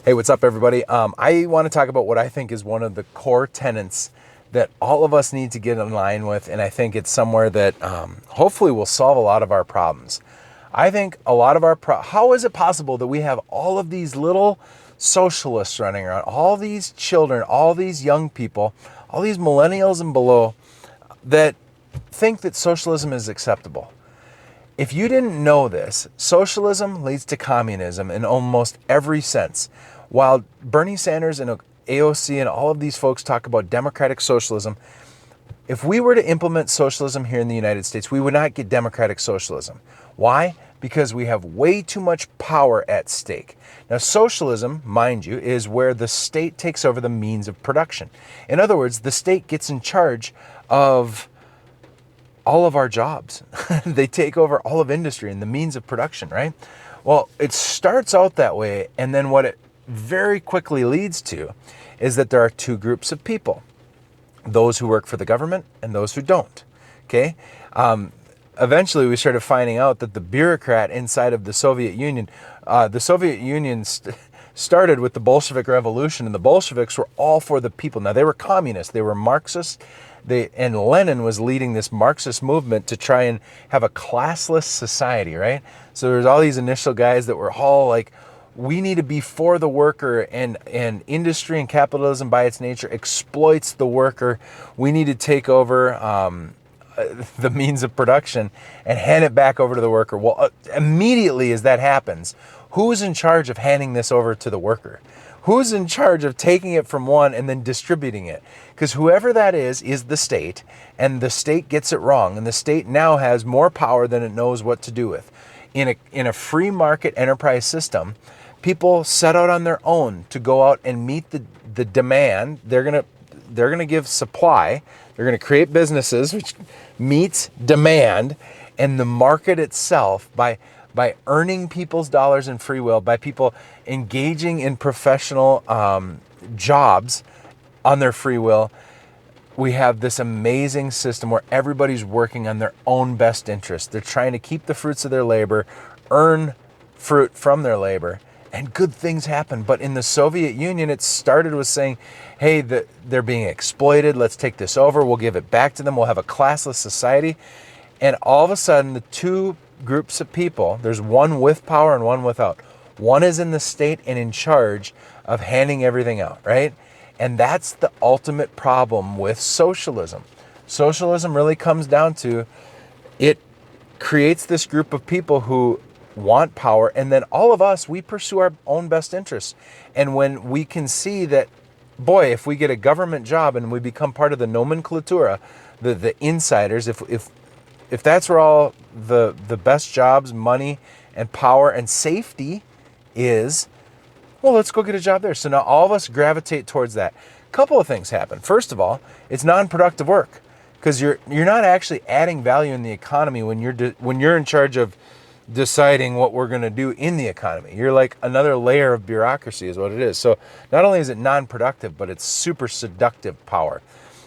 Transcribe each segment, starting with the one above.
Hey, what's up, everybody? I want to talk about what I think is one of the core tenets that all of us need to get in line with, and I think it's somewhere that hopefully will solve a lot of our problems. I think a lot of our how is it possible that we have all of these little socialists running around, all these children, all these young people, all these millennials and below that think that socialism is acceptable? If you didn't know this, socialism leads to communism in almost every sense. While Bernie Sanders and AOC and all of these folks talk about democratic socialism, if we were to implement socialism here in the United States, we would not get democratic socialism. Why? Because we have way too much power at stake. Now, socialism, mind you, is where the state takes over the means of production. In other words, the state gets in charge of all of our jobs. They take over all of industry and the means of production, right? Well, it starts out that way, and then what it very quickly leads to is that there are two groups of people: those who work for the government and those who don't. Okay? Eventually, we started finding out that the bureaucrat inside of the Soviet Union, started with the Bolshevik Revolution, and the Bolsheviks were all for the people. Now, they were communists, they were Marxists, and Lenin was leading this Marxist movement to try and have a classless society, right? So there's all these initial guys that were all like, we need to be for the worker, and industry and capitalism by its nature exploits the worker. We need to take over the means of production and hand it back over to the worker. Well, immediately as that happens, who's in charge of handing this over to the worker? Who's in charge of taking it from one and then distributing it? Because whoever that is the state, and the state gets it wrong, and the state now has more power than it knows what to do with. In a free market enterprise system, people set out on their own to go out and meet the demand. They're gonna give supply. They're gonna create businesses which meets demand, and the market itself by earning people's dollars in free will, by people engaging in professional jobs on their free will, we have this amazing system where everybody's working on their own best interest. They're trying to keep the fruits of their labor, earn fruit from their labor, and good things happen. But in the Soviet Union, it started with saying, hey, they're being exploited. Let's take this over. We'll give it back to them. We'll have a classless society. And all of a sudden, the two groups of people, there's one with power and one without. One is in the state and in charge of handing everything out, right? And that's the ultimate problem with socialism. Socialism really comes down to, it creates this group of people who want power, and then all of us, we pursue our own best interests. And when we can see that, boy, if we get a government job and we become part of the nomenclatura, the insiders, if that's where all the best jobs, money, and power and safety is, well, let's go get a job there. So now all of us gravitate towards that. A couple of things happen. First of all, it's non-productive work, because you're not actually adding value in the economy when you're in charge of deciding what we're going to do in the economy. You're like another layer of bureaucracy is what it is. So not only is it non-productive, but it's super seductive power.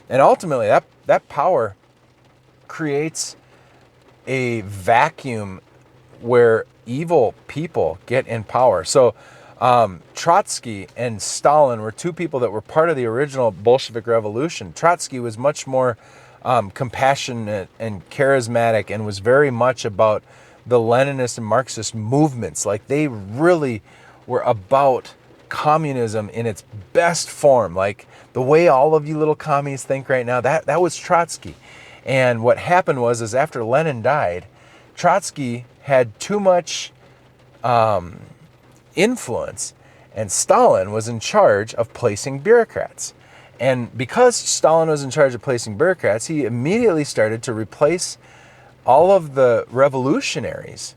And ultimately that power creates a vacuum where evil people get in power. So Trotsky and Stalin were two people that were part of the original Bolshevik Revolution. Trotsky was much more compassionate and charismatic, and was very much about the Leninist and Marxist movements. Like, they really were about communism in its best form, like the way all of you little commies think right now. That was Trotsky. And what happened was after Lenin died, Trotsky had too much influence, and Stalin was in charge of placing bureaucrats. And because Stalin was in charge of placing bureaucrats, he immediately started to replace all of the revolutionaries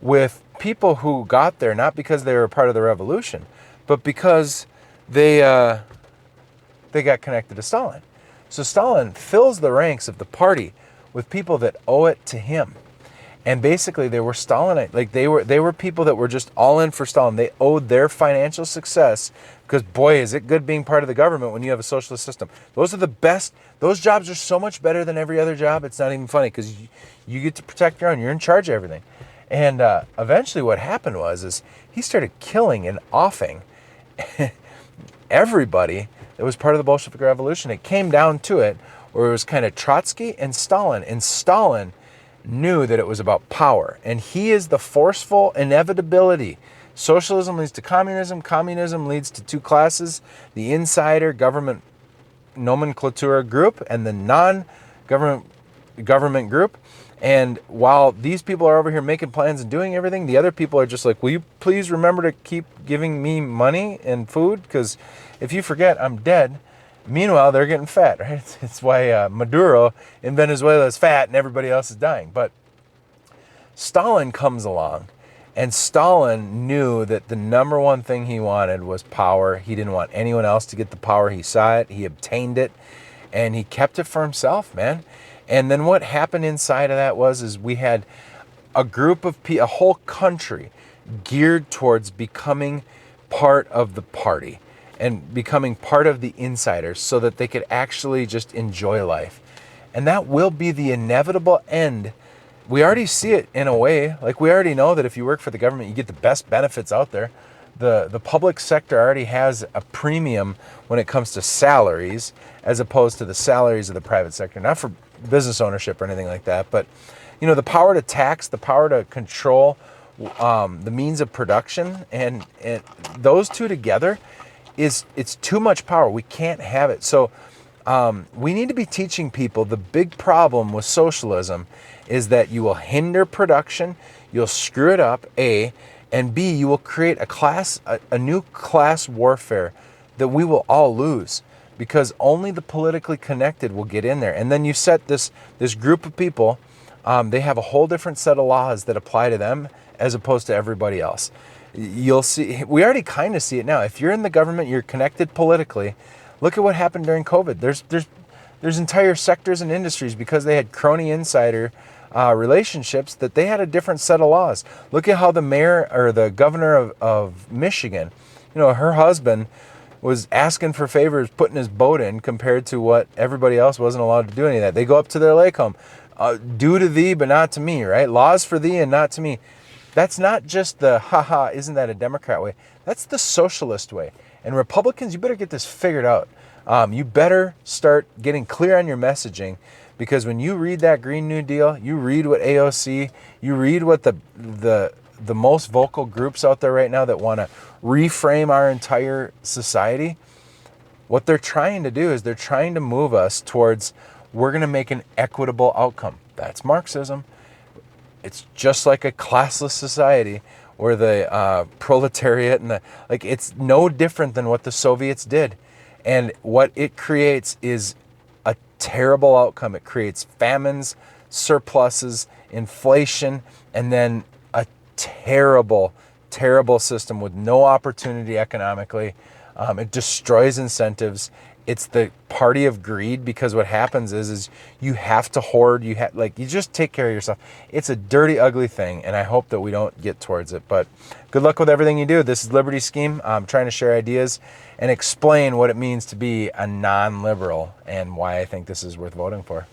with people who got there not because they were part of the revolution, but because they got connected to Stalin. So Stalin fills the ranks of the party with people that owe it to him. And basically they were Stalinite. Like, they were people that were just all in for Stalin. They owed their financial success, because boy, is it good being part of the government when you have a socialist system. Those are the best. Those jobs are so much better than every other job. It's not even funny, because you get to protect your own. You're in charge of everything. And eventually what happened was he started killing and offing everybody that was part of the Bolshevik Revolution. It came down to it where it was kind of Trotsky and Stalin. And Stalin knew that it was about power. And he is the forceful inevitability. Socialism leads to communism. Communism leads to two classes, the insider government nomenclatura group and the non-government group. And while these people are over here making plans and doing everything, the other people are just like, will you please remember to keep giving me money and food? Because if you forget, I'm dead. Meanwhile, they're getting fat, right? It's why Maduro in Venezuela is fat and everybody else is dying. But Stalin comes along, and Stalin knew that the number one thing he wanted was power. He didn't want anyone else to get the power. He saw it, he obtained it, and he kept it for himself, man. And then what happened inside of that is we had a group of people, a whole country geared towards becoming part of the party and becoming part of the insiders so that they could actually just enjoy life. And that will be the inevitable end. We already see it in a way. Like, we already know that if you work for the government, you get the best benefits out there. The public sector already has a premium when it comes to salaries as opposed to the salaries of the private sector. Not for business ownership or anything like that, but the power to tax, the power to control the means of production, and those two together it's too much power. We can't have it. So we need to be teaching people. The big problem with socialism is that you will hinder production, you'll screw it up, A, and B, you will create a new class warfare that we will all lose, because only the politically connected will get in there. And then you set this group of people, they have a whole different set of laws that apply to them as opposed to everybody else. You'll see, we already kind of see it now. If you're in the government, you're connected politically. Look at what happened during COVID. There's entire sectors and industries, because they had crony insider relationships, that they had a different set of laws. Look at how the mayor or the governor of Michigan, her husband was asking for favors, putting his boat in, compared to what everybody else wasn't allowed to do any of that. They go up to their lake home, do to thee, but not to me, right? Laws for thee and not to me. That's not just the, haha, isn't that a Democrat way? That's the socialist way. And Republicans, you better get this figured out. You better start getting clear on your messaging, because when you read that Green New Deal, you read what AOC, you read what the most vocal groups out there right now that want to reframe our entire society, what they're trying to do is they're trying to move us towards, we're going to make an equitable outcome. That's Marxism. It's just like a classless society where the proletariat and it's no different than what the Soviets did. And what it creates is a terrible outcome. It creates famines, surpluses, inflation, and then a terrible, terrible system with no opportunity economically. It destroys incentives. It's the party of greed, because what happens is you have to hoard. You just take care of yourself. It's a dirty, ugly thing, and I hope that we don't get towards it. But good luck with everything you do. This is Liberty Scheme. I'm trying to share ideas and explain what it means to be a non-liberal and why I think this is worth voting for.